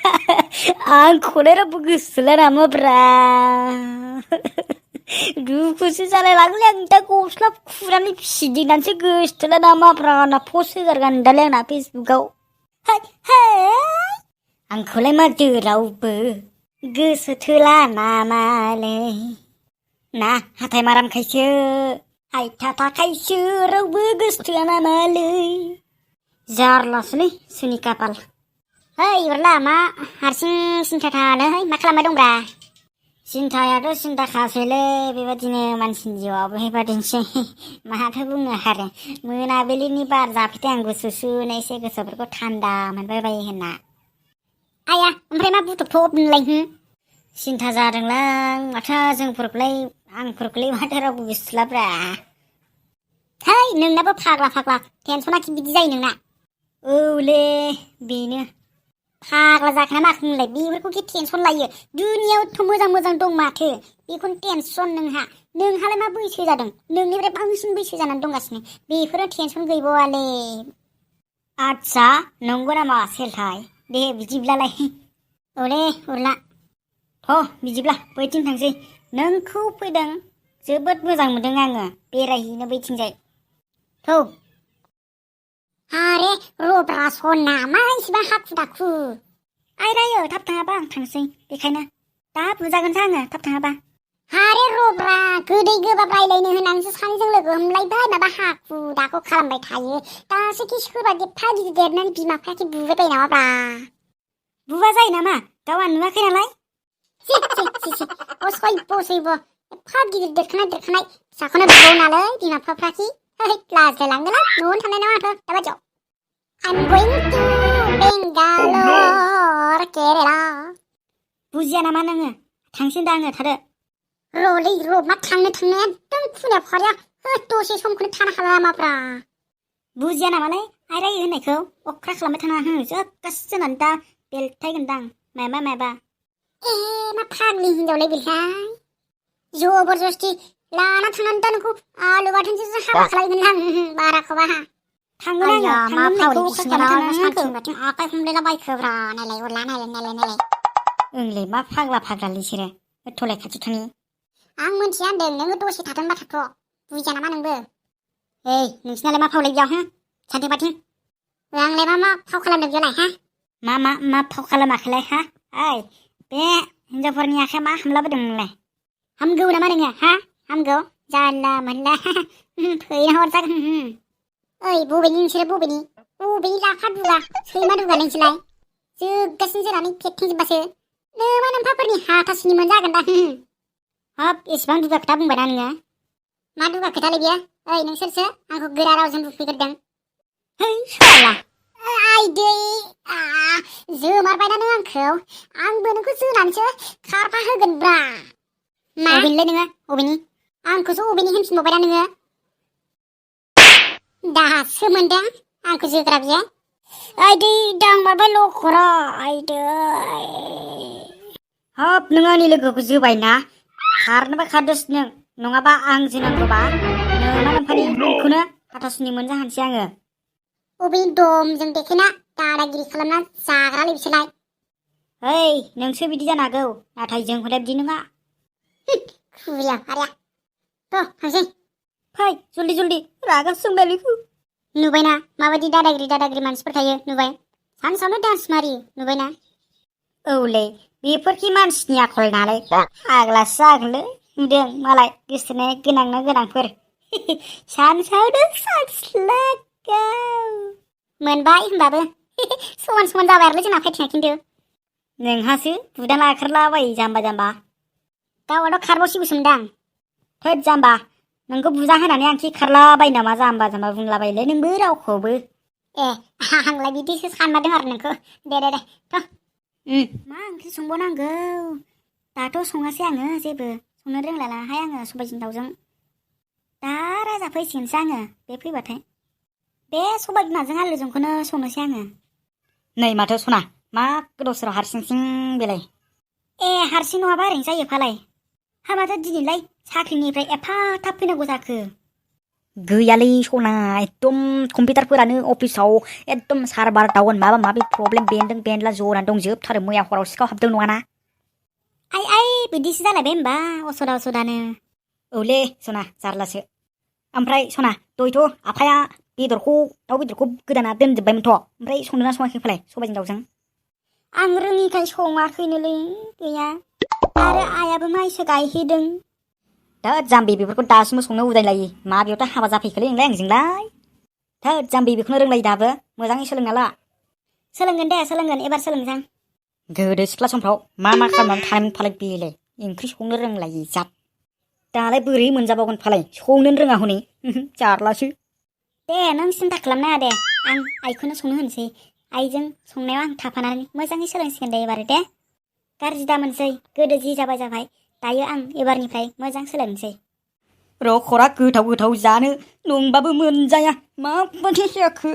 आंखौलाय रावबो गोसोला नामाब्रा दुखुसो जालाय लाङोलै आं दा गस्ला खुनानै फिदिंनानैसो गोसोथोला नामाब्रा ना पस्ट होगारगोन दालाय आंना फेसबुकाव हाय हाय आंखौलाय माथो रावबो गोसोथोला नामालै ना हाथाय मारामखायसो आइथा थाखायसो रावबो गोसोथोआ नामालै जारलासोलै सोरनि खाफाल Hei, berlah, mak. Harusnya cinta थानो है मा खालामबाय दंब्रा सिन्थायाथ' सिन्थाखासैलै बेबादिनो मानसिनि जिउआवबो बेबादिनोसै माथो बुंनो आरो मोनाबिलिनि बार जाफैदों आं गुसुनो एसे गोसोफोरखौ थान्दा मोनबाय बायो होनना आया ओमफ्राय मा बुथुब नोंलाय सिन्था जादोंलां माथो आंफोरखौलाय माथो रावबो गोसोथोलाब्रा है नोंनाबो फाग्ला टेनसना बिदि जायो नोंना औले बेनो फाग्ला जाखोना माखो नोंलाय बेफोरखौ टेनसन लायो दुनियावथ' मोजां दं माथो बेखौनो टेनसन नोंहालाय मा बैसो जादों नोंनिफ्राय बांसिन बैसो जानानै दंगासिनो बेफोरो टेनसन गैबावालै आच्छा नंगौ नामा सेलथाय दे बिदिब्लालाय औले उरला थ' बिदिब्ला बैथिं थांसै नोंखौ फैदों जोबोद मोजां मोनदों आङो बेरायहैनो बैथिंजाय थौ Hare robra sonna मा इसिबां हाखु दाखु आइ रायो थाब थाङाबा आं थांसै बेखायनो दा बुजागोनसो आङो थाब थाङाबा हारे रब्रा गोदै गोबाब रायलायनो होननानैसो सानैजों लोगो हमलायबाय माबा हाखु दाखु खालामबाय थायो दासो खि सोरबा फागि देरनानै बिमा बिफाखि बुबाय बायो नामाब्रा बुबा जायो नामा गावहा नुवाखै नालाय सयब एफा गिदिर देरखानाय फिसाखौनो बुबाव नालाय बिमा बिफाफ्राखि लाजिलायलांगोनलां न'आवनो थानाय नङा माथो दाबादियाव I'm going to Bangalore, Kerala. बुजिया नामा नोङो थांसै दा आङो थादो र'लै मा थांनो एकदम खुनिया फारिया दसे समखौनो थानो हाला नामाब्रा बुजिया नामालाय आइ रायो होननायखौ अख्रा खालामबाय थानाङा जोबगासो जानानै दा बेलथायगोनदां माबा मा फाग्लि हिनजावलाय बेहाय जबरदस्ति लाना थांनानै दा नोंखौ आलु बाथोनसो हाबा खालायगोनलां बाराखौबा थांगोन आङो मा फावलि बिसिनाव साथिं बाथिं आखाइ हमलायला बायखोब्रा नायलाय उरला नायलाय ओंलै मा फाग्ला लिसोरो होथ'लाय खाथियाव थानि आं मोनथिया होनदों नोङो दसे थाथों बाथ्राखौ बुजिया नामा नोंबो ओइ नोंसिनालाय मा फावलाय बेयाव साथिं बाथिं आंलाय मा फाव खालामदों बेयावलाय मा फाव खालामाखैलाय ओइ बे हिनजावफोरनि आखाइया मा हामलाबोदों नोंलाय हामगौ नामा नोङो हामगौ जानला मोनला फैना हरजागोन ओइ बबेनि नोंसोरो बबेनि लाखा दुगा सैमा दुगा नोंसोरलाय जोबगासिनो जोनानै फेथेंजोबबासो नोमा नोम्फाफोरनि हाथासुनि मोनजागोन दा हाब एसेबां दुगा खोथा बुंबायना नोङो मा दुगा खोथालै बेयो ओइ नोंसोरसो आंखौ गोरा रावजों बुफैग्रोदों है साला आइदै जोमारबायना नों आंखौ आंबो नोंखौ जोनानैसो खारफा होगोनब्रा मा अबेनिलै नोङो अबेनि आंखौसो अबेनि होनफिनबावबायना नोङो दासो मोनदों आंखौ जोग्रा बियो आइदै दांमारबाय लखरा आइदै हाब नों आंनि लोगोखौ जोबायना खारनोबा खारदोस नों नङाबा आं जोनांगौबा नोमा नोम्फानि नोंखौनो हाथासुनि मोनजाहानसै आङो अबे दमजों देखायना दादागिरि खालामना जाग्रालै बिसोरलाय ओइ नोंसो बिदि जानो हागौ नाथाय जों हले बिदि नङा खुलिया फारिया थ' थांसै फै जल्दि रागा सोंबायलै नुबायना माबायदि दादागिरि मानसिफोर थायो नुबाय सानसेयावनो दान्स मारि नुबायना औलै बेफोरखि मानसिनि आखल नालाय फाग्लासो जागोनलै नुदों मालाय गोसोनाय गोनांफोर सानसेयावनो सानस्लागौ मोनबाय होनबाबो समान जाबाय आरोलै जोंना फाइटिंआ खिन्थु नोंहासो बुदा नाखारलाबायो जाम्बा गावहाथ' खारबावसिगौसोमदां थोद जाम्बा नोंखौ बुजा होनानै आं खि खारलाबायो नामा जाम्बा बुंलाबायोलै नोंबो रावखौबो आंलाय बिदिसो सानमारदों आरो नोंखौ दे थ' मा ओंख्रि संबावनांगौ दाथ' सङासै आङो जेबो संनो रोंलायलाङाहाय आङो सबायजों दाउजों दा राजा फैसिगोनसो आङो बे फैबाथाय बे सबाय बिमाजों आलुजोंखौनो संनोसै आङो नै माथो सना मा गोदाव सोराव हारसिं बेलाय हारसिं नङाबा ओरैनो जायो फालाय हाबाथ' दिनैलाय साख्रिनिफ्राय एफा थाब फैनांगौ जाखो गैयालै सना एकदम कम्पिउटारफोरानो अफिसाव एकदम सार्भार डाउन माबा माबि प्रब्लेम बेन्दों बेनला जनानै दंजोबथारो मैया हराव सिखाव हाबदों नङाना आइ बिदिसो जालायबाय होमबा असदा असदानो औलै सना जारलासो ओमफ्राय सना दयथ' आफाया दाउ बेदरखौ गोदाना दोनजोब्बायमोनथ' ओमफ्राय संदोंना सङाखै फालाय सबायजों दाउजों आं रोङिखाय सङाखैनोलै गैया आरो आइयाबो माइसो गायहैदों थोद जाम्बि बेफोरखौ दासिमबो संनो उदायलायो माबेयावथ' हाबा जाफैखोलै नोंलाय आंजोंलाय थोद जाम्बि बेखौनो रोंलायो दाबो मोजाङै सोलोंना ला सोलोंगोन एबार सोलोंसां गोदो सिख्ला समफ्राव मा खालामनानै थायोमोन फालाय बेलाय ओंख्रि संनो रोंलायै जाब दालाय बोरै मोनजाबावगोन फालाय संनोनो रोङा हनै जारलासो दे नों सिन्था खालामनाङा दे आं आइखौनो संनो होनोसै आइजों संनायाव आं थाफानानै मोजाङै सोलोंसिगोन दे एबार दे गाज्रि दामोनसै गोदो जि जाबाय दायो आं एबारनिफ्राय मोजां सोलोंसै र' खरा गोथाव जानो नंबाबो मोनजाया माबायदि जाखो